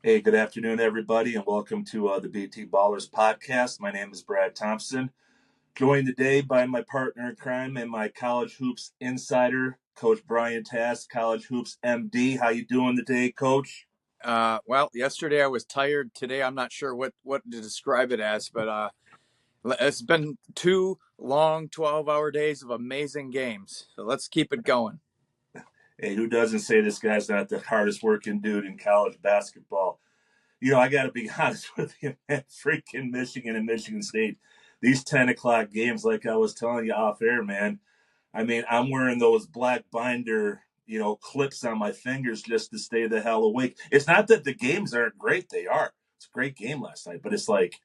Hey, good afternoon, everybody, and welcome to the BT Ballers podcast. My name is Brad Thompson, joined today by my partner in crime and my college hoops insider, Coach Brian Tass, College Hoops MD. How you doing today, Coach? Well, yesterday I was tired. Today I'm not sure what to describe it as, but it's been 2 long 12-hour days of amazing games. So let's keep it going. Hey, who doesn't say this guy's not the hardest working dude in college basketball? I got to be honest with you, man. Freaking Michigan and Michigan State. These 10 o'clock games, like I was telling you off air, man. I mean, I'm wearing those black binder, clips on my fingers just to stay the hell awake. It's not that the games aren't great. They are. It's a great game last night. But it's like,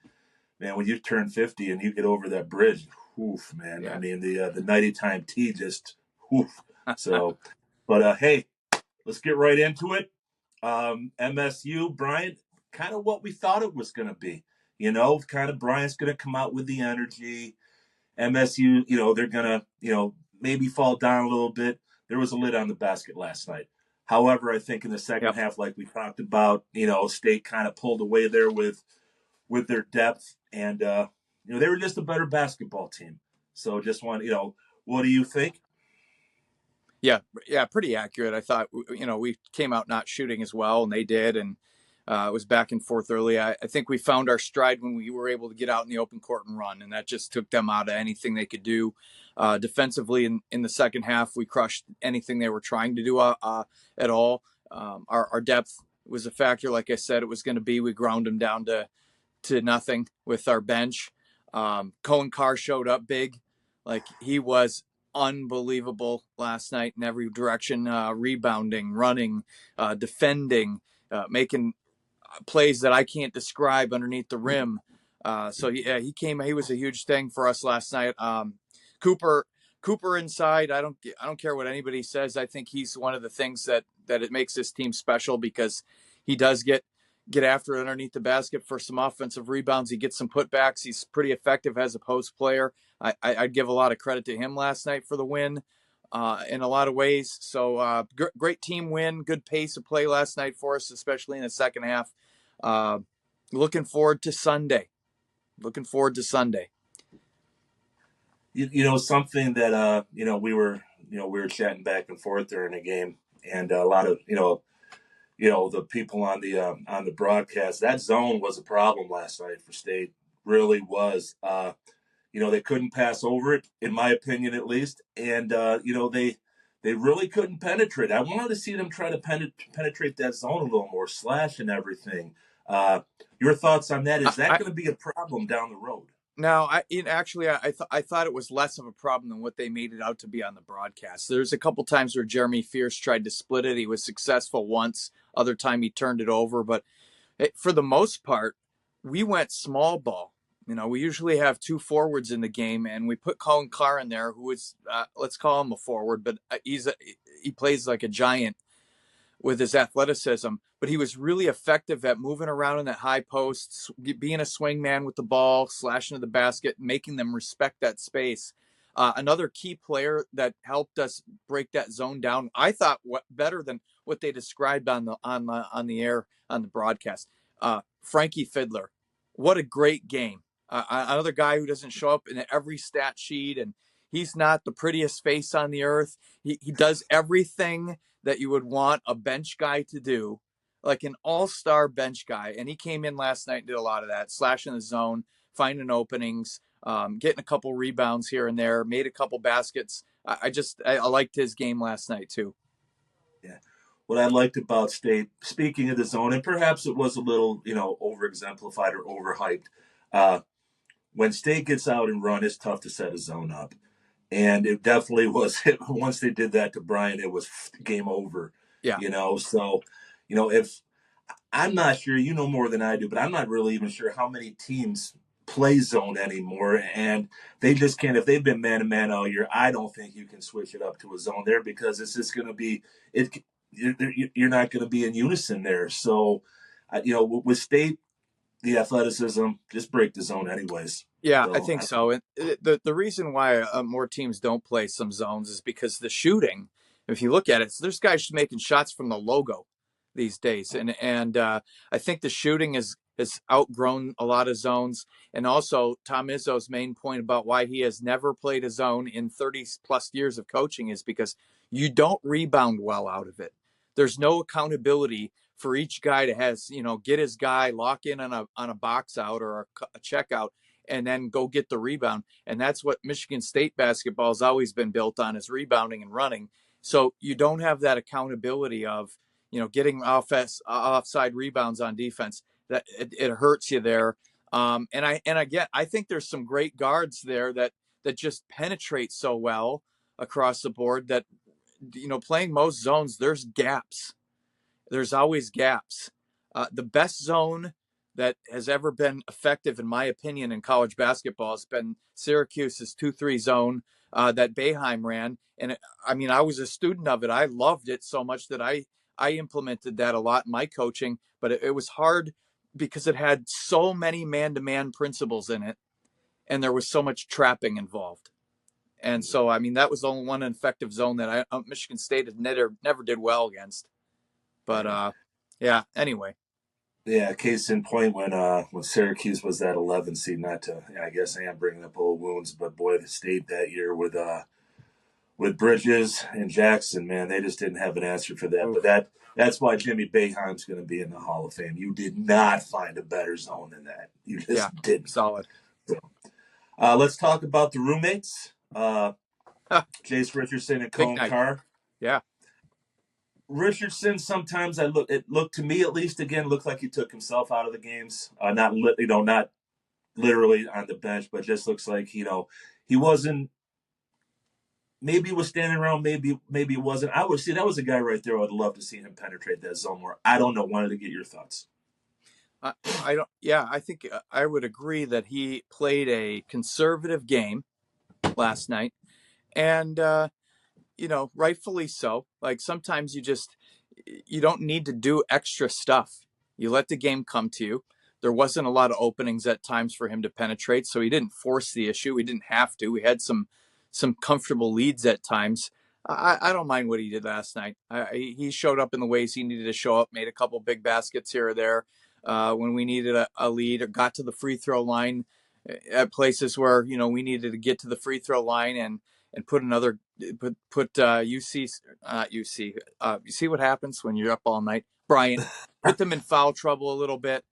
man, when you turn 50 and you get over that bridge, oof, man. I Yeah. mean, the nighty time tea just, oof. So, but hey, let's get right into it. MSU, Brian, kind of what we thought it was going to be. Kind of Brian's going to come out with the energy. MSU, they're going to, maybe fall down a little bit. There was a lid on the basket last night. However, I think in the second Yep. half, like we talked about, State kind of pulled away there with their depth, and they were just a better basketball team. So just want, what do you think? Yeah. Yeah. Pretty accurate. I thought, we came out not shooting as well, and they did. And it was back and forth early. I think we found our stride when we were able to get out in the open court and run, and that just took them out of anything they could do. Defensively, in the second half, we crushed anything they were trying to do at all. Our depth was a factor. Like I said, it was going to be. We ground them down to nothing with our bench. Cohen Carr showed up big. Like, he was unbelievable last night in every direction, rebounding, running, defending, making plays that I can't describe underneath the rim. So yeah, he came. He was a huge thing for us last night. Cooper Cooper inside. I don't care what anybody says. I think he's one of the things that it makes this team special, because he does get after it underneath the basket for some offensive rebounds. He gets some putbacks. He's pretty effective as a post player. I'd give a lot of credit to him last night for the win. In a lot of ways. So great team win, good pace of play last night for us, especially in the second half. Uh, looking forward to Sunday. Looking forward to Sunday. Something that we were chatting back and forth during the game, and a lot of the people on the broadcast. That zone was a problem last night for State. Really was. They couldn't pass over it, in my opinion, at least, and they really couldn't penetrate. I wanted to see them try to penetrate that zone a little more, slash and everything. Your thoughts on that? Is that I going to be a problem down the road? Now, I thought it was less of a problem than what they made it out to be on the broadcast. There's a couple times where Jeremy Fierce tried to split it. He was successful once. Other time he turned it over, but for the most part, we went small ball. We usually have two forwards in the game, and we put Colin Carr in there, who is let's call him a forward, but he plays like a giant with his athleticism, but he was really effective at moving around in that high post, being a swing man with the ball, slashing to the basket, making them respect that space. Another key player that helped us break that zone down, I thought, better than what they described on the air on the broadcast. Frankie Fiddler, what a great game! Another guy who doesn't show up in every stat sheet, and he's not the prettiest face on the earth. He does everything that you would want a bench guy to do, like an all-star bench guy. And he came in last night and did a lot of that, slashing the zone, finding openings, getting a couple rebounds here and there, made a couple baskets. I liked his game last night too. Yeah. What I liked about State, speaking of the zone, and perhaps it was a little, over exemplified or overhyped. Uh, when State gets out and run, it's tough to set a zone up. And it definitely was. Once they did that to Brian, it was game over. Yeah. So, if I'm not sure, you know more than I do, but I'm not really even sure how many teams play zone anymore. And they just can't. If they've been man to man all year, I don't think you can switch it up to a zone there, because it's just going to be it. You're not going to be in unison there. So, with State, the athleticism, just break the zone anyways. Yeah, I So, think so. And the reason why more teams don't play some zones is because the shooting. If you look at it, so there's guys making shots from the logo. these days, and I think the shooting has outgrown a lot of zones. And also, Tom Izzo's main point about why he has never played a zone in 30 plus years of coaching is because you don't rebound well out of it. There's no accountability for each guy to get his guy, lock in on a box out or a check out, and then go get the rebound. And that's what Michigan State basketball has always been built on, is rebounding and running. So you don't have that accountability of, getting offside rebounds on defense. That it hurts you there. I think there's some great guards there that just penetrate so well across the board that, playing most zones, there's gaps. There's always gaps. The best zone that has ever been effective, in my opinion, in college basketball has been Syracuse's 2-3 zone that Boeheim ran. And I was a student of it. I loved it so much that I implemented that a lot in my coaching, but it was hard because it had so many man-to-man principles in it, and there was so much trapping involved. And so, that was the only one effective zone that Michigan State had never did well against. But yeah. Anyway. Yeah, case in point, when Syracuse was that 11 seed, not to, I guess I am bringing up old wounds, but boy, the state that year with Bridges and Jackson, man, they just didn't have an answer for that. Oof. But that's why Jimmy Boeheim's going to be in the Hall of Fame. You did not find a better zone than that. You just didn't. Solid. So, let's talk about the roommates. Jace Richardson and Cohen Carr. Yeah. Richardson, sometimes it looked to me, at least, again, looked like he took himself out of the games. Not literally on the bench, but just looks like, he wasn't. Maybe he was standing around, maybe he wasn't. I would see that was a guy right there. I would love to see him penetrate that zone more. I don't know. Wanted to get your thoughts. I don't. Yeah, I think I would agree that he played a conservative game last night, and rightfully so. Like, sometimes you don't need to do extra stuff. You let the game come to you. There wasn't a lot of openings at times for him to penetrate, so he didn't force the issue. He didn't have to. We had some comfortable leads at times. I don't mind what he did last night. He showed up in the ways he needed to show up, made a couple big baskets here or there when we needed a lead, or got to the free throw line at places where, we needed to get to the free throw line and put UC, UC. You see what happens when you're up all night, Bryant. Put them in foul trouble a little bit.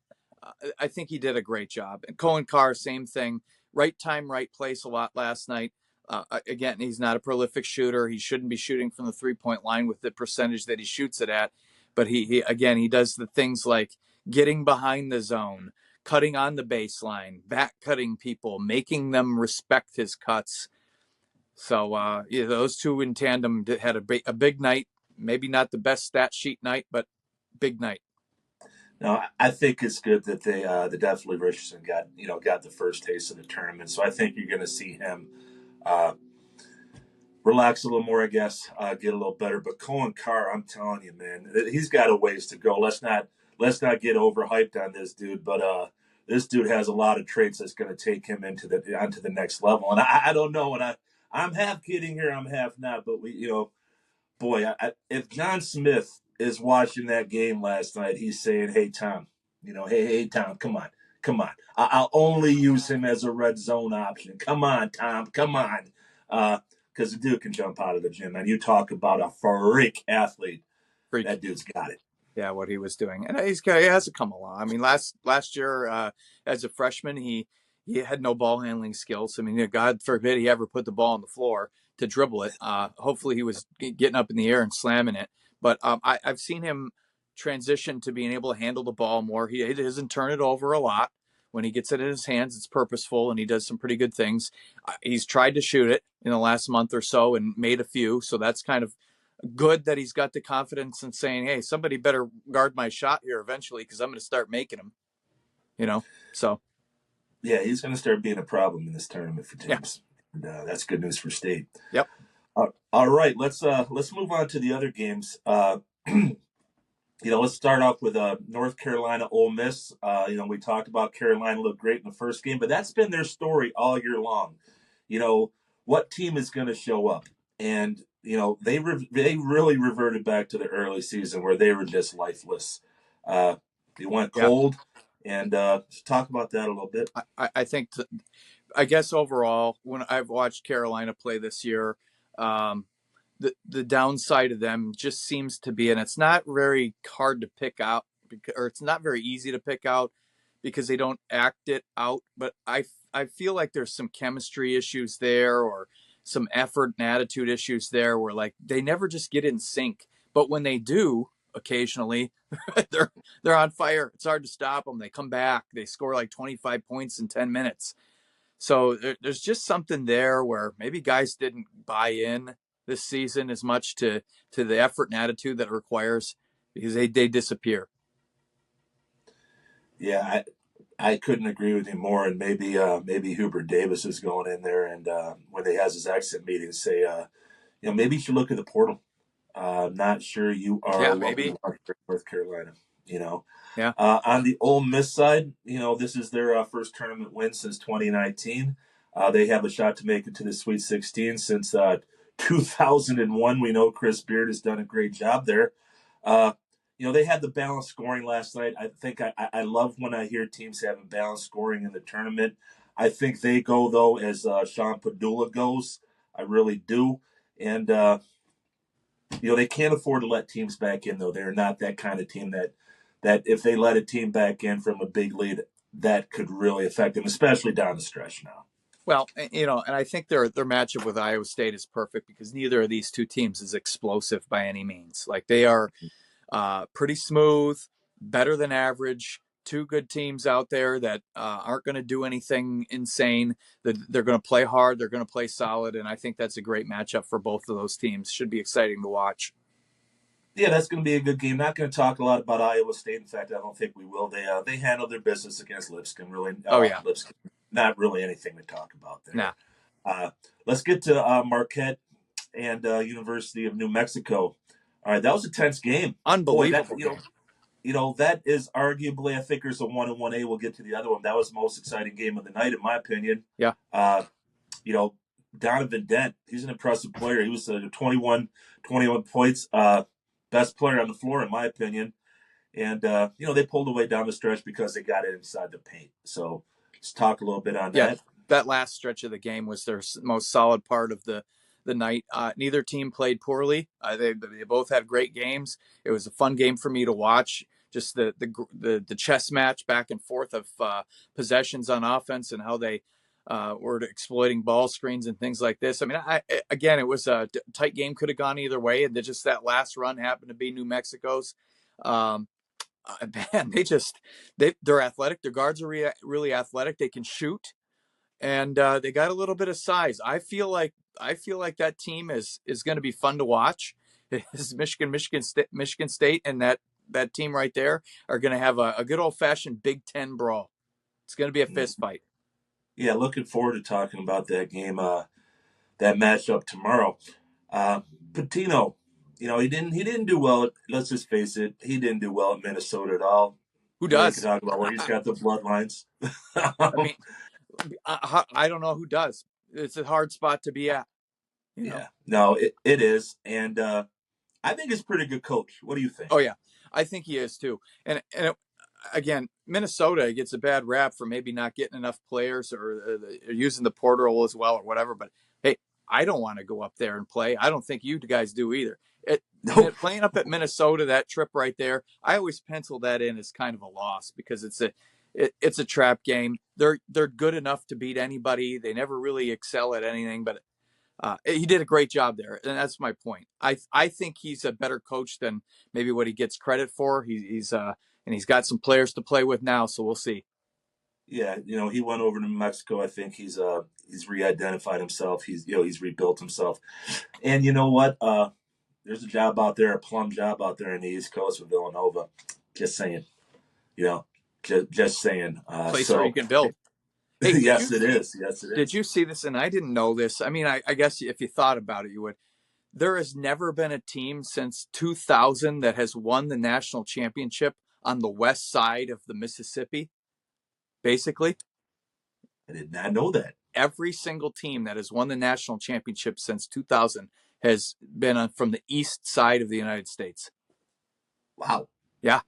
I think he did a great job. And Cohen Carr, same thing. Right time, right place a lot last night. Again, he's not a prolific shooter. He shouldn't be shooting from the 3-point line with the percentage that he shoots it at. But he does the things like getting behind the zone, cutting on the baseline, back cutting people, making them respect his cuts. So those two in tandem had a big night. Maybe not the best stat sheet night, but big night. No, I think it's good that the definitely Richardson got the first taste of the tournament. So I think you're going to see him relax a little more, I guess, get a little better. But Cohen Carr, I'm telling you, man, he's got a ways to go. Let's not get overhyped on this dude, but this dude has a lot of traits that's going to take him onto the next level. And I don't know, and I'm half kidding here, I'm half not, but boy, if John Smith is watching that game last night, he's saying, "Hey Tom, hey Tom, come on. I'll only use him as a red zone option. Come on, Tom, come on." Because the dude can jump out of the gym, and you talk about a freak athlete. That dude's got it. Yeah, what he was doing, and he hasn't come along. I mean, last year as a freshman, he had no ball handling skills. I mean, God forbid he ever put the ball on the floor to dribble it. Hopefully, he was getting up in the air and slamming it. But I've seen him transition to being able to handle the ball more. He doesn't turn it over a lot. When he gets it in his hands, it's purposeful, and he does some pretty good things. He's tried to shoot it in the last month or so and made a few, so that's kind of good that he's got the confidence in saying, "Hey, somebody better guard my shot here eventually, because I'm going to start making them." So yeah, he's going to start being a problem in this tournament for teams. Yeah. And that's good news for State. Yep. All right, let's move on to the other games. Let's start off with North Carolina Ole Miss. We talked about Carolina looked great in the first game, but that's been their story all year long. What team is going to show up? and they really reverted back to the early season where they were just lifeless. They went Yeah. cold, and let's talk about that a little bit. I think I guess overall, when I've watched Carolina play this year, um, the downside of them just seems to be, and it's not very hard to pick out, or it's not very easy to pick out because they don't act it out. But I feel like there's some chemistry issues there, or some effort and attitude issues there, where like they never just get in sync. But when they do, occasionally, they're they're on fire. It's hard to stop them. They come back. They score like 25 points in 10 minutes. So there's just something there where maybe guys didn't buy in this season as much to the effort and attitude that it requires because they disappear. Yeah, I couldn't agree with you more. And maybe Hubert Davis is going in there, and when he has his exit meeting, say, maybe you should look at the portal. Not sure you are Yeah, what we maybe. want for North Carolina. Yeah. On the Ole Miss side, this is their first tournament win since 2019. They have a shot to make it to the Sweet 16 since 2001. We know Chris Beard has done a great job there. Uh, they had the balanced scoring last night. I think I love when I hear teams having balanced scoring in the tournament. I think they go, though, as Sean Padula goes. I really do. And, they can't afford to let teams back in, though. They're not that kind of team that if they let a team back in from a big lead, that could really affect them, especially down the stretch now. Well, and I think their matchup with Iowa State is perfect because neither of these two teams is explosive by any means. Like they are pretty smooth, better than average. Two good teams out there that aren't going to do anything insane. They're going to play hard. They're going to play solid, and I think that's a great matchup for both of those teams. Should be exciting to watch. Yeah, that's going to be a good game. Not going to talk a lot about Iowa State. In fact, I don't think we will. They handled their business against Lipscomb. Really, Oh yeah, Lipscomb. Not really anything to talk about there. nah, Let's get to Marquette and University of New Mexico. All right, that was a tense game. Boy, that unbelievable game. that is arguably. I think there's a 1-1A. We'll get to the other one. That was the most exciting game of the night, in my opinion. Yeah, You know, Donovan Dent. He's an impressive player. He was 21 points. Best player on the floor, in my opinion. And they pulled away down the stretch because they got it inside the paint. So let's talk a little bit on yeah. that. That last stretch of the game was their most solid part of the night. Neither team played poorly. They both had great games. It was a fun game for me to watch. Just the chess match back and forth of possessions on offense and how they were exploiting ball screens and things like this. I mean, again, it was a tight game. Could have gone either way, and just that last run happened to be New Mexico's. Um, Man, they're athletic. Their guards are really athletic. They can shoot and they got a little bit of size. I feel like that team is going to be fun to watch. Is Michigan State, and that team right there are going to have a good old fashioned Big Ten brawl. It's going to be a fist fight. Yeah, looking forward to talking about that game, that matchup tomorrow. Uh, Patino, he didn't do well. Let's just face it, he didn't do well at Minnesota at all. Who We could does? talk about where he's got the bloodlines. I mean, I don't know who does. It's a hard spot to be at. You know. Yeah, no, it is, and I think he's a pretty good coach. What do you think? Oh yeah, I think he is too. And again, Minnesota gets a bad rap for maybe not getting enough players or using the portal as well or whatever. But hey, I don't want to go up there and play. I don't think you guys do either. No, Playing up at Minnesota, that trip right there, I always pencil that in as kind of a loss because it's a trap game. They're good enough to beat anybody. They never really excel at anything, but he did a great job there, and that's my point. I think he's a better coach than maybe what he gets credit for. And he's got some players to play with now, so we'll see. yeah, he went over to Mexico. I think he's re-identified himself. He's rebuilt himself, and you know what? There's a job out there, a plum job out there in the East Coast with Villanova. Just saying, you know, just saying. Place where you So can build. Hey, yes, it is. Yes, it did is. you see this? And I didn't know this. I mean, I guess if you thought about it, you would. There has never been a team since 2000 that has won the national championship on the west side of the Mississippi. Basically, I did not know that. every single team that has won the national championship since 2000 has been from the east side of the United States. Wow. Yeah.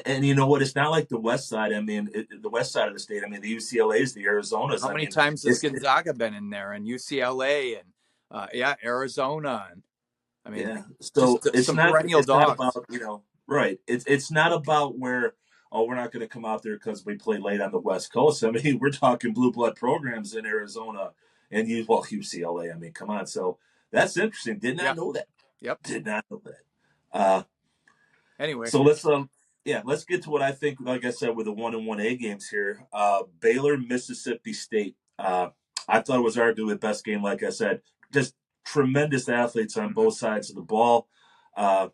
And you know what? It's not like the west side. I mean, the west side of the state. I mean, the UCLA's, the Arizonas. How I many mean, times has it's Gonzaga been in there, and UCLA, and Arizona, and I mean, yeah. So just some it's not. perennial It's not dogs. about right. It's not about where we're not going to come out there because we play late on the West Coast. I mean, we're talking blue blood programs in Arizona and UCLA. I mean, come on. So that's interesting. Did not Yeah. know that. Yep. Did not know that. Uh, Anyway. So let's get to what I think. Like I said, with the 1-1 A games here, Baylor, Mississippi State. I thought it was arguably the best game. Like I said, just tremendous athletes on both sides of the ball. Uh,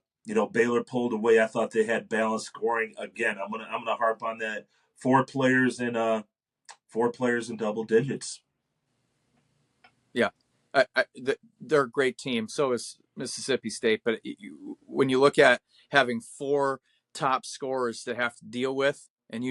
Baylor pulled away. I thought they had balanced scoring again. I'm gonna harp on that. Four players in double digits. Yeah, they're a great team. So is Mississippi State. But when you look at having four top scorers to have to deal with, and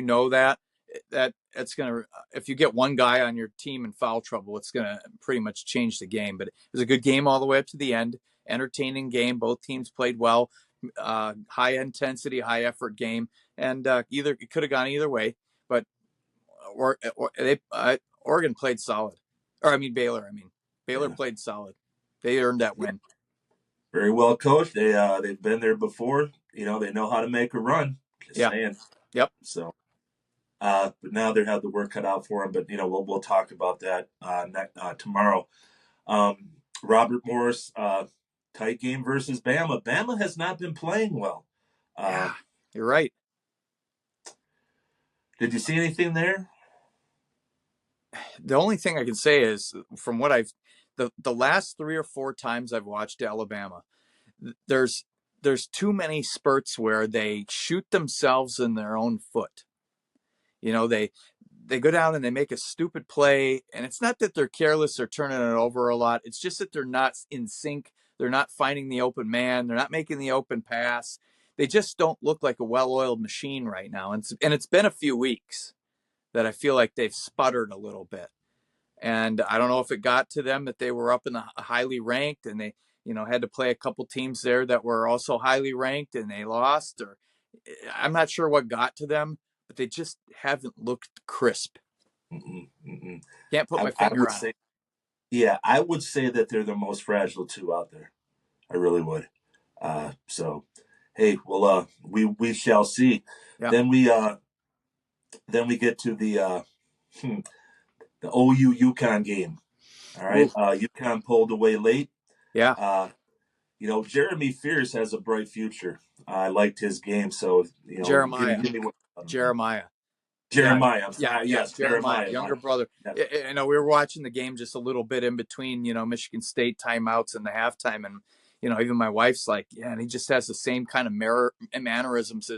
that's going to, if you get one guy on your team in foul trouble, it's going to pretty much change the game. But it was a good game all the way up to the end. Entertaining game. Both teams played well. High intensity, high effort game, and it could have gone either way. But Oregon played solid, or I mean Baylor. Baylor Yeah. played solid. They earned that Yeah. win. Very well coached. They've been there before. They know how to make a run. Just Yeah. saying. Yep. So. But now they have the work cut out for them. But we'll talk about that tomorrow. Robert Morris, tight game versus Bama. Bama has not been playing well. Yeah, you're right. Did you see anything there? The only thing I can say is from what the last 3 or 4 times I've watched Alabama, there's too many spurts where they shoot themselves in their own foot. They go down and they make a stupid play, and it's not that they're careless or turning it over a lot. It's just that they're not in sync. They're not finding the open man. They're not making the open pass. They just don't look like a well-oiled machine right now. And it's been a few weeks that I feel like they've sputtered a little bit. And I don't know if it got to them that they were up in the highly ranked and they, had to play a couple teams there that were also highly ranked and they lost, or I'm not sure what got to them, but they just haven't looked crisp. Mm-mm, mm-mm. Can't put my I finger would on it. say, yeah, I would say that they're the most fragile two out there. I really would. So, hey, well, we shall see. Yeah. Then we get to the OU UConn game. All right, Ooh, UConn pulled away late. yeah. Uh, Jeremy Fierce has a bright future. I liked his game, so Jeremiah. give me what Jeremiah. Yeah, Jeremiah. I'm yeah, sorry. yeah. Yes, Jeremiah, Jeremiah. younger brother. Yeah. We were watching the game just a little bit in between, Michigan State timeouts and the halftime, and even my wife's like, yeah, and he just has the same kind of mannerisms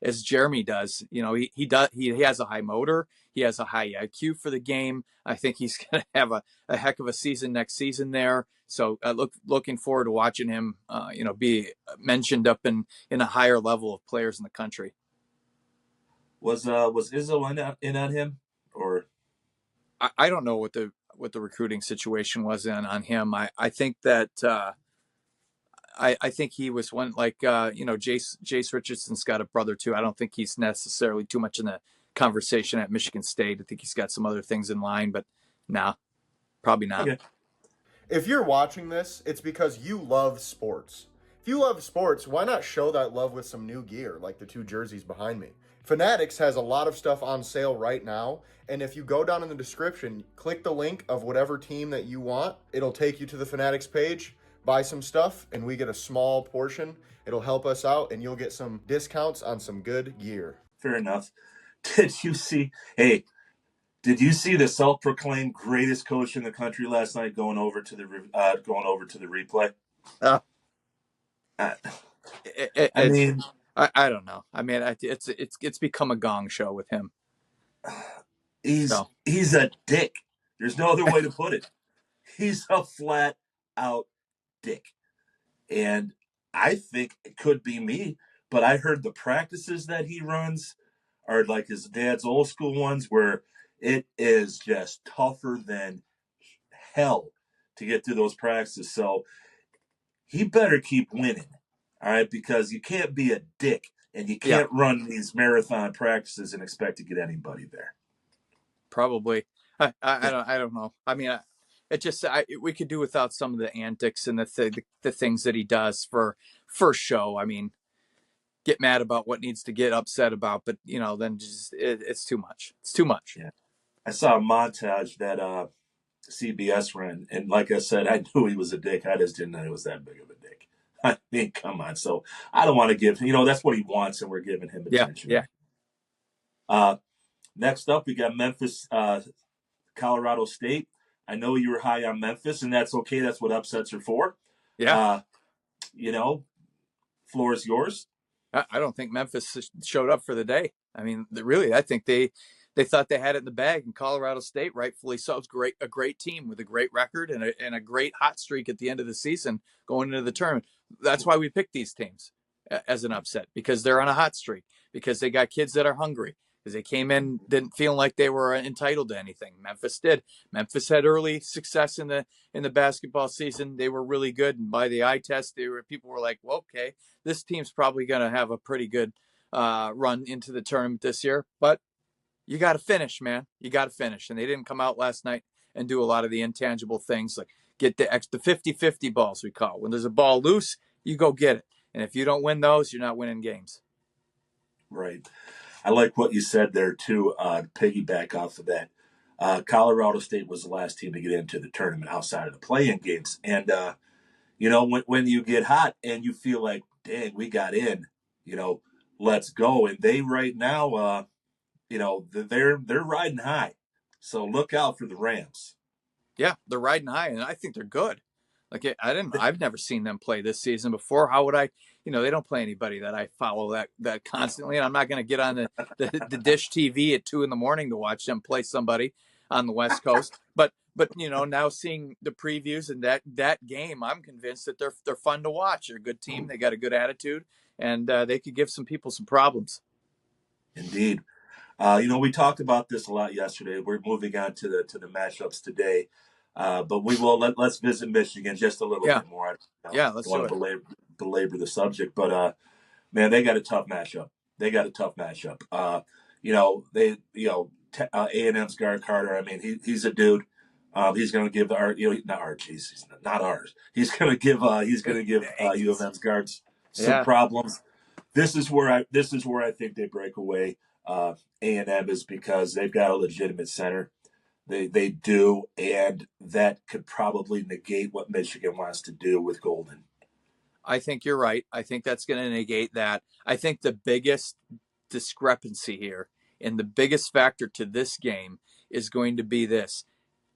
as Jeremy does. He does. He has a high motor. He has a high IQ for the game. I think he's going to have a heck of a season next season there. So looking forward to watching him, be mentioned up in a higher level of players in the country. Was Izzo in on him or? I don't know what the recruiting situation was on him. I think that I think he was one like Jace Richardson's got a brother too. I don't think he's necessarily too much in the conversation at Michigan State. I think he's got some other things in line, but nah, probably not. Okay. If you're watching this, it's because you love sports. If you love sports, why not show that love with some new gear, like the two jerseys behind me? Fanatics has a lot of stuff on sale right now, and if you go down in the description, click the link of whatever team that you want, it'll take you to the Fanatics page, buy some stuff, and we get a small portion. It'll help us out, and you'll get some discounts on some good gear. Fair enough. Did you see? Hey, did you see the self-proclaimed greatest coach in the country last night going over to the replay? Uh, Uh, I it's mean, I don't know. I mean, it's become a gong show with him. So he's a dick. There's no other way to put it. He's a flat out dick. And I think it could be me, but I heard the practices that he runs are like his dad's old school ones where It is just tougher than hell to get through those practices. So he better keep winning, all right, because you can't be a dick and you Yeah, can't run these marathon practices and expect to get anybody there. probably. I don't know. I mean, we could do without some of the antics and the things that he does for show. I mean, get mad about what needs to get upset about, but then just it's too much. It's too much. Yeah. I saw a montage that CBS ran, and like I said, I knew he was a dick. I just didn't know he was that big of a dick. I mean, come on. So I don't want to give, that's what he wants, and we're giving him Yeah, attention, yeah, right? Next up, we got Memphis, Colorado State. I know you were high on Memphis, and that's okay. That's what upsets are for. yeah. Uh, you know, floor is yours. I don't think Memphis showed up for the day. I mean, really, I think they thought they had it in the bag, and Colorado State, rightfully so, is a great team with a great record and a great hot streak at the end of the season going into the tournament. That's why we picked these teams as an upset, because they're on a hot streak, because they got kids that are hungry, because they came in didn't feel like they were entitled to anything. Memphis did. Memphis had early success in the basketball season. They were really good, and by the eye test, people were like, well, okay, this team's probably going to have a pretty good run into the tournament this year. But you got to finish, man. You got to finish. And they didn't come out last night and do a lot of the intangible things, like get the 50-50 balls, we call it. When there's a ball loose, you go get it. And if you don't win those, you're not winning games. Right. I like what you said there, too, piggyback off of that. Colorado State was the last team to get into the tournament outside of the play-in games. And, when you get hot and you feel like, dang, we got in, let's go. And they right now, they're riding high. So look out for the Rams. Yeah, they're riding high, and I think they're good. Like I've never seen them play this season before. How would I? They don't play anybody that I follow that constantly, and I'm not going to get on the dish TV at 2 a.m. to watch them play somebody on the West Coast. But now seeing the previews and that game, I'm convinced that they're fun to watch. They're a good team. They got a good attitude, and they could give some people some problems. Indeed. We talked about this a lot yesterday. We're moving on to the matchups today, but we will let's visit Michigan just a little Yeah, bit more. I yeah. don't Let's want do to it. belabor the subject, but man, they got a tough matchup. They got a tough matchup. A&M's Gar Carter. I mean, he's a dude. He's going to give not Archie. He's not ours. He's going to give U of M's guards some Yeah, problems. This is where I think they break away. A&M is because they've got a legitimate center. They do, and that could probably negate what Michigan wants to do with Golden. I think you're right. I think that's going to negate that. I think the biggest discrepancy here and the biggest factor to this game is going to be this: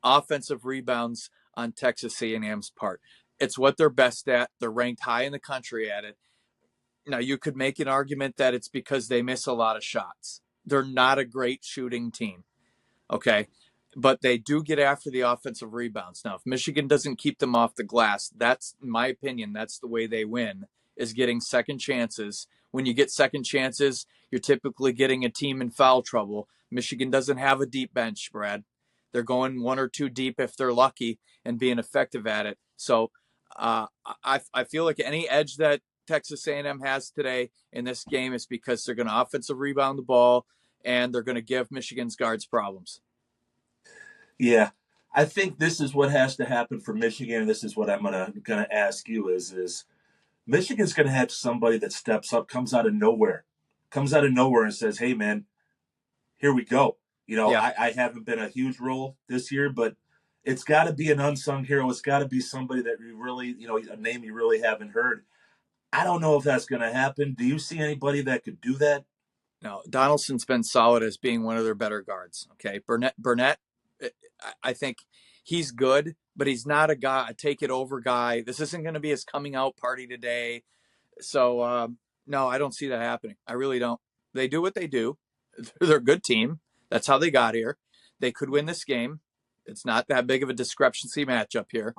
offensive rebounds on Texas A&M's part. It's what they're best at. They're ranked high in the country at it. Now, you could make an argument that it's because they miss a lot of shots. They're not a great shooting team. Okay. But they do get after the offensive rebounds. Now, if Michigan doesn't keep them off the glass, that's, in my opinion, that's the way they win, is getting second chances. When you get second chances, you're typically getting a team in foul trouble. Michigan doesn't have a deep bench, Brad. They're going one or two deep if they're lucky and being effective at it. So I feel like any edge that Texas A&M has today in this game is because they're going to offensive rebound the ball and they're going to give Michigan's guards problems. Yeah, I think this is what has to happen for Michigan. And this is what I'm gonna ask you: is Michigan's gonna have somebody that steps up, comes out of nowhere, and says, "Hey, man, here we go." Yeah. I haven't been a huge role this year, but it's got to be an unsung hero. It's got to be somebody that you really, a name you really haven't heard. I don't know if that's going to happen. Do you see anybody that could do that? No, Donaldson's been solid as being one of their better guards. Okay, Burnett, I think he's good, but he's not a take it over guy. This isn't going to be his coming out party today. So no, I don't see that happening. I really don't. They do what they do. They're a good team. That's how they got here. They could win this game. It's not that big of a discrepancy matchup here.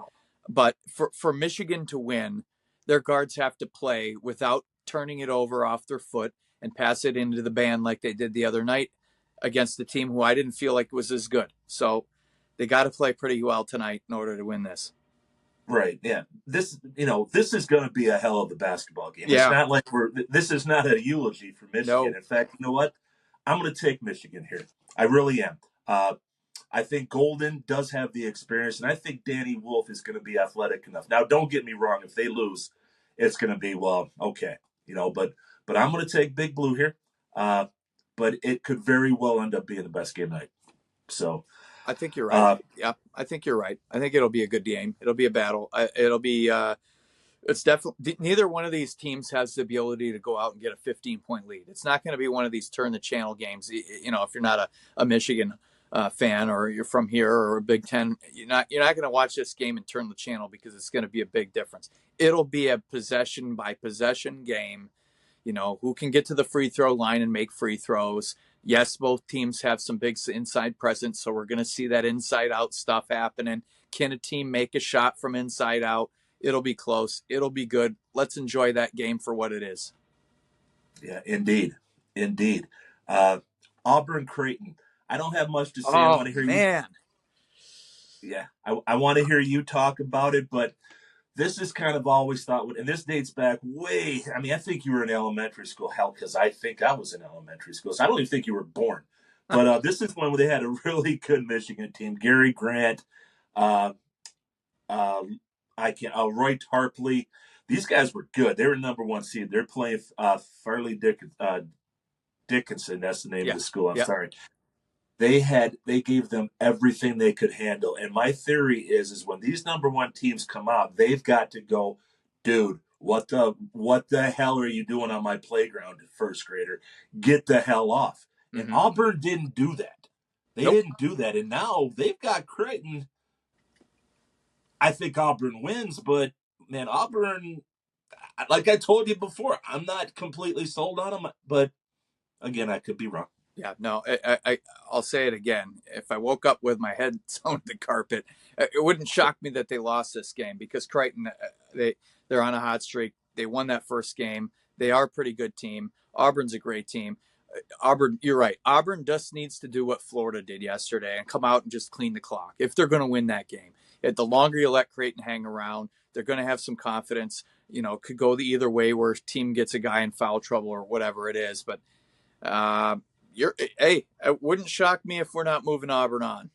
But for Michigan to win, their guards have to play without turning it over off their foot and pass it into the band like they did the other night against a team who I didn't feel like was as good. So they got to play pretty well tonight in order to win this. Right. Yeah. This is going to be a hell of a basketball game. It's Yeah. not like this is not a eulogy for Michigan. No. In fact, you know what? I'm going to take Michigan here. I really am. I think Golden does have the experience, and I think Danny Wolf is going to be athletic enough. Now, don't get me wrong. If they lose, it's going to be, well, okay. But I'm going to take Big Blue here. But it could very well end up being the best game night. So I think you're right. Yeah, I think you're right. I think it'll be a good game. It'll be a battle. It'll be. It's definitely neither one of these teams has the ability to go out and get a 15-point lead. It's not going to be one of these turn the channel games. You know, if you're not a Michigan fan or you're from here or a Big Ten, you're not going to watch this game and turn the channel because it's going to be a big difference. It'll be a possession by possession game. You know, who can get to the free throw line and make free throws. Yes, both teams have some big inside presence, so we're going to see that inside out stuff happening. Can a team make a shot from inside out? It'll be close. It'll be good. Let's enjoy that game for what it is. Yeah, indeed. Auburn Creighton. I don't have much to say. I Oh, want to hear man. you. Yeah, I want to hear you talk about it, but this is kind of always thought, and this dates back way. I mean, I think you were in elementary school, hell, because I think I was in elementary school, so I don't even think you were born. But this is when they had a really good Michigan team. Gary Grant, uh, Roy Tarpley. These guys were good. They were number one seed. They're playing Farley Dickinson. That's the name of the school. I'm sorry. They gave them everything they could handle. And my theory is when these number one teams come out, they've got to go, dude, what the hell are you doing on my playground, first grader? Get the hell off. And Auburn didn't do that. They didn't do that. And now they've got Creighton. I think Auburn wins, but man, Auburn, like I told you before, I'm not completely sold on them, but again, I could be wrong. Yeah, no, I'll say it again. If I woke up with my head on the carpet, it wouldn't shock me that they lost this game because Creighton, they're on a hot streak. They won that first game. They are a pretty good team. Auburn's a great team. Auburn, you're right. Auburn just needs to do what Florida did yesterday and come out and just clean the clock if they're going to win that game. The longer you let Creighton hang around, they're going to have some confidence. You know, could go the either way where a team gets a guy in foul trouble or whatever it is. But it wouldn't shock me if we're not moving Auburn on.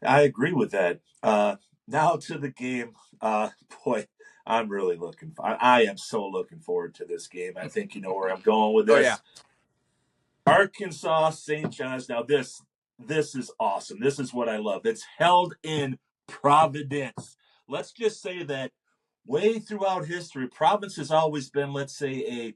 I agree with that. Now to the game. Boy, I'm really I am so looking forward to this game. I think you know where I'm going with this. Oh, yeah. Arkansas St. John's. Now this is awesome. This is what I love. It's held in Providence. Let's just say that way throughout history, Providence has always been, let's say, a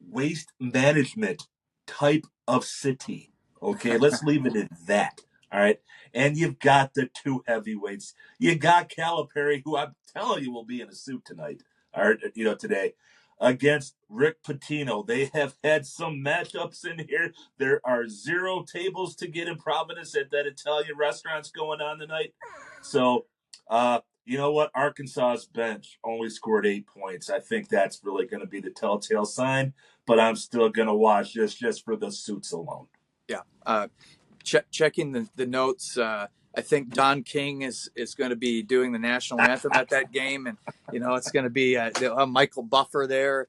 waste management type of city. Okay, let's leave it at that. All right. And you've got the two heavyweights. You got Calipari, who I'm telling you will be in a suit tonight, or today, against Rick Pitino. They have had some matchups in here. There are 0 tables to get in Providence at that Italian restaurant's going on tonight. So, you know what? Arkansas's bench only scored 8 points. I think that's really going to be the telltale sign, but I'm still going to watch this just for the suits alone. Yeah. Checking the notes, I think Don King is going to be doing the national anthem at that game, and it's going to be Michael Buffer there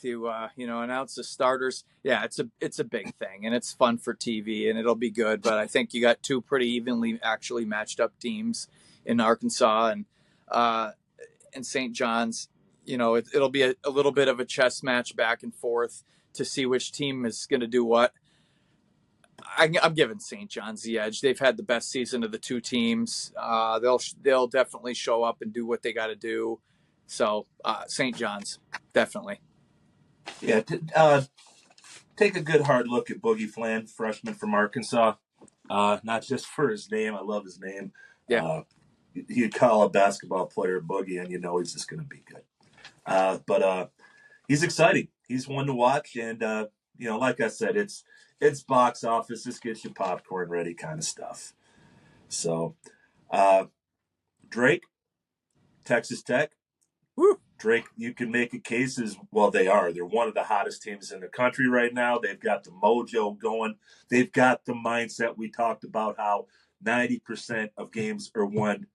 to announce the starters. Yeah, it's a big thing, and it's fun for TV, and it'll be good. But I think you got two pretty evenly actually matched up teams in Arkansas and St. John's. It'll be a little bit of a chess match back and forth to see which team is going to do what. I'm giving St. John's the edge. They've had the best season of the two teams. They'll definitely show up and do what they got to do. So St. John's, definitely. Yeah, take a good hard look at Boogie Flan, freshman from Arkansas. Not just for his name. I love his name. Yeah. You'd call a basketball player Boogie, and he's just going to be good. But he's exciting. He's one to watch, and like I said, it's box office. This gets you popcorn ready kind of stuff. So, Drake, Texas Tech. Woo. Drake, you can make a case as well. They are. They're one of the hottest teams in the country right now. They've got the mojo going. They've got the mindset. We talked about how 90% of games are won,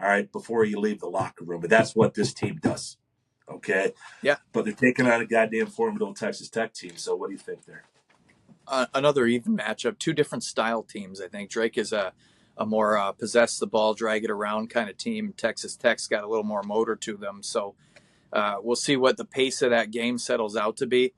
all right, before you leave the locker room. But that's what this team does. Okay. Yeah. But they're taking on a goddamn formidable Texas Tech team. So what do you think there? Another even matchup, two different style teams. I think Drake is a more possess the ball, drag it around kind of team. Texas Tech's got a little more motor to them. So we'll see what the pace of that game settles out to be.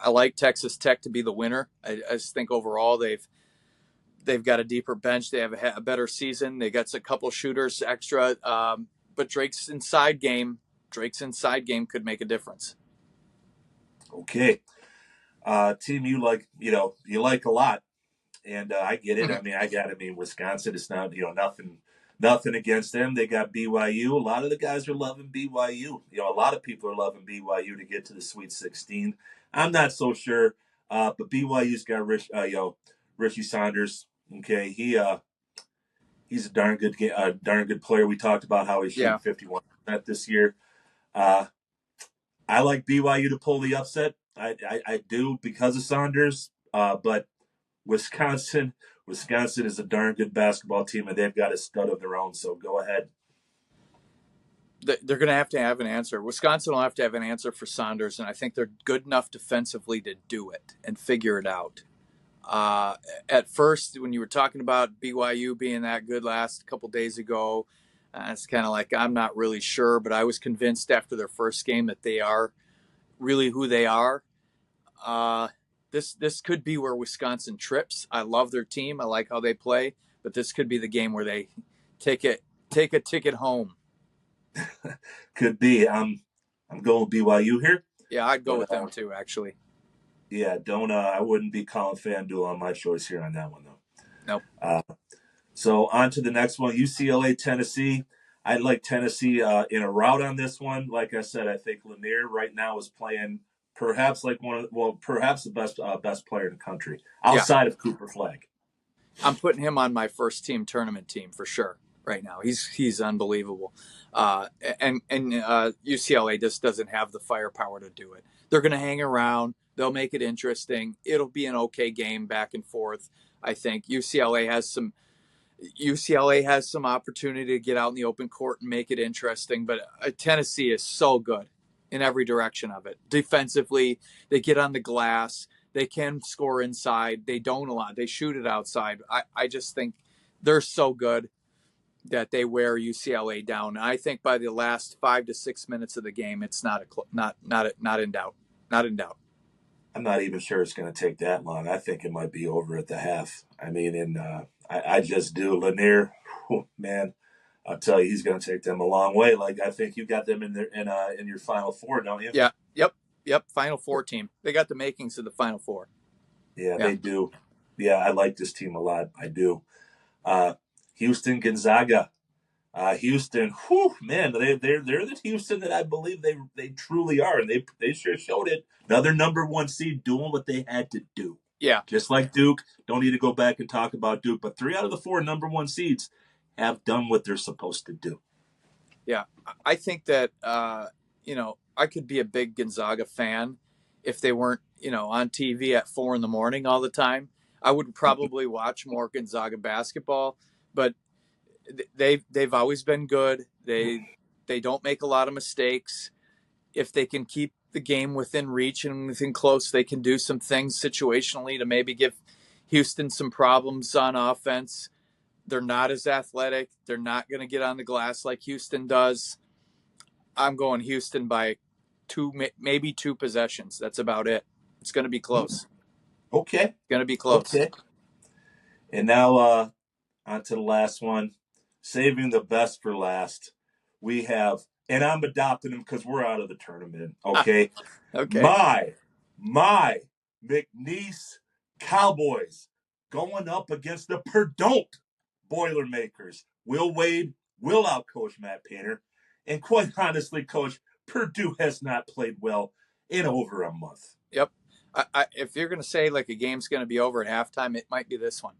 I like Texas Tech to be the winner. I just think overall they've got a deeper bench. They have a better season. They got a couple shooters extra. But Drake's inside game could make a difference. Okay. Team you like, you like a lot. And I get it. I mean, Wisconsin is not, nothing against them. They got BYU. A lot of the guys are loving BYU. A lot of people are loving BYU to get to the Sweet 16. I'm not so sure, but BYU's got Richie Saunders. Okay, he's a darn good player. We talked about how he's shooting 51% this year. I like BYU to pull the upset. I do because of Saunders, but Wisconsin is a darn good basketball team, and they've got a stud of their own. So go ahead. They're going to have an answer. Wisconsin will have to have an answer for Saunders, and I think they're good enough defensively to do it and figure it out. At first, when you were talking about BYU being that good last couple days ago, it's kind of like I'm not really sure, but I was convinced after their first game that they are really who they are. This could be where Wisconsin trips. I love their team. I like how they play, but this could be the game where they take a ticket home. Could be. I'm going with BYU here. Yeah, I'd go with them too, actually. Yeah, I wouldn't be calling FanDuel on my choice here on that one though. Nope. So on to the next one, UCLA, Tennessee. I'd like Tennessee in a rout on this one. Like I said, I think Lanier right now is playing perhaps perhaps the best player in the country outside of Cooper Flagg. I'm putting him on my first team tournament team for sure right now. He's unbelievable. And UCLA just doesn't have the firepower to do it. They're going to hang around. They'll make it interesting. It'll be an okay game back and forth. I think UCLA has some opportunity to get out in the open court and make it interesting, but Tennessee is so good in every direction of it. Defensively, they get on the glass. They can score inside. They don't a lot. They shoot it outside. I just think they're so good that they wear UCLA down. And I think by the last 5 to 6 minutes of the game, it's not in doubt. Not in doubt. I'm not even sure it's going to take that long. I think it might be over at the half. I mean, I just do. Lanier, man, I'll tell you, he's going to take them a long way. Like I think you got them in your Final Four, don't you? Yeah. Yep. Final Four team. They got the makings of the Final Four. Yeah, they do. Yeah, I like this team a lot. I do. Houston, Gonzaga. Houston, man, they're the Houston that I believe they truly are, and they sure showed it. Another number one seed doing what they had to do. Yeah, just like Duke. Don't need to go back and talk about Duke, but 3 out of the 4 number one seeds have done what they're supposed to do. Yeah, I think that I could be a big Gonzaga fan if they weren't on TV at 4 a.m. all the time. I would probably watch more Gonzaga basketball, but they've always been good. They don't make a lot of mistakes. If they can keep the game within reach and within close, they can do some things situationally to maybe give Houston some problems on offense. They're not as athletic. They're not going to get on the glass like Houston does. I'm going Houston by 2, maybe 2 possessions. That's about it. It's going to be close. Okay. It's going to be close. Okay. And now on to the last one. Saving the best for last. We have, and I'm adopting them because we're out of the tournament. Okay. Okay. My McNeese Cowboys going up against the Purdue Boilermakers. Will Wade will outcoach Matt Painter. And quite honestly, Coach, Purdue has not played well in over a month. Yep. If you're going to say like a game's going to be over at halftime, it might be this one.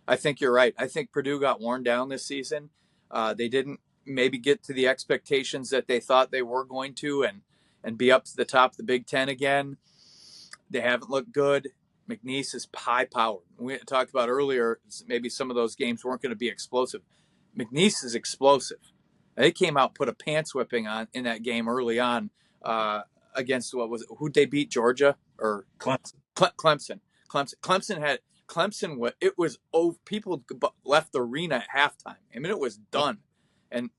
I think you're right. I think Purdue got worn down this season. They didn't maybe get to the expectations that they thought they were going to, and be up to the top of the Big Ten again. They haven't looked good. McNeese is high powered. We talked about earlier, maybe some of those games weren't going to be explosive. McNeese is explosive. They came out, put a pants whipping on in that game early on against who'd they beat? Georgia or Clemson. Clemson. Clemson. It was over. People left the arena at halftime. I mean, it was done. And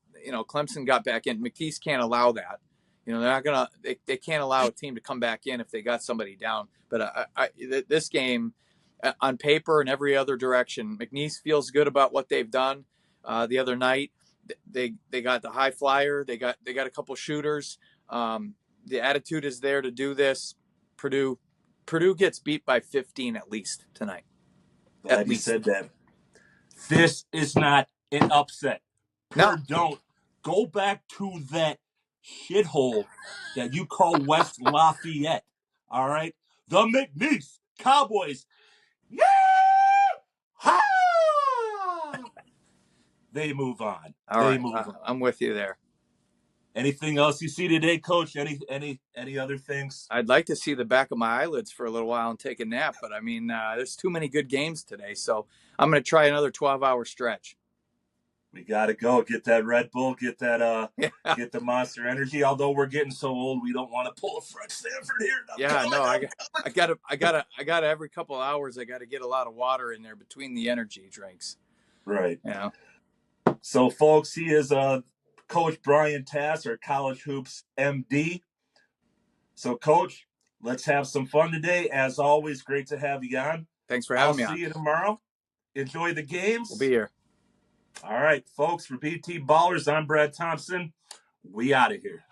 Clemson got back in. McNeese can't allow that. They're not gonna. They can't allow a team to come back in if they got somebody down. But this game, on paper and every other direction, McNeese feels good about what they've done. The other night, they got the high flyer. They got a couple shooters. The attitude is there to do this. Purdue gets beat by 15 at least tonight. Glad you said that. This is not an upset. No. Don't go back to that shithole that you call West Lafayette. All right? The McNeese Cowboys. Yeah! Ha! They move on. All right. I'm with you there. Anything else you see today, Coach? Any other things? I'd like to see the back of my eyelids for a little while and take a nap, but I mean, there's too many good games today, so I'm going to try another 12-hour stretch. We got to go get that Red Bull, get that get the Monster Energy. Although we're getting so old, we don't want to pull a Fred Sanford here. I got to every couple of hours. I got to get a lot of water in there between the energy drinks. Right. Yeah. So, folks, he is Coach Brian Tass, our College Hoops MD. So, Coach, let's have some fun today. As always, great to have you on. Thanks for having me on. I'll see you tomorrow. Enjoy the games. We'll be here. All right, folks, for BT Ballers, I'm Brad Thompson. We out of here.